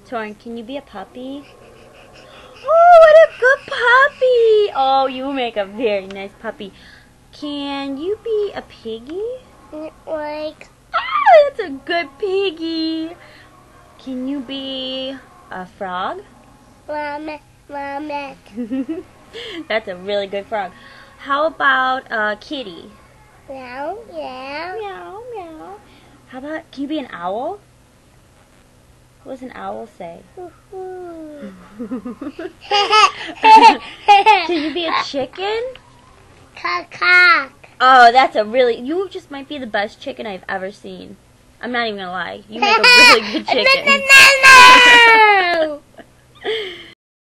Torren, can you be a puppy? Oh, what a good puppy! Oh, you make a very nice puppy. Can you be a piggy? Like, That's a good piggy. Can you be a frog? Mama. That's a really good frog. How about a kitty? Meow. Meow, meow. How about, can you be an owl? What does an owl say? Can you be a chicken? Caw. Oh, that's a really, you just might be the best chicken I've ever seen. I'm not even gonna lie. You make a really good chicken. No.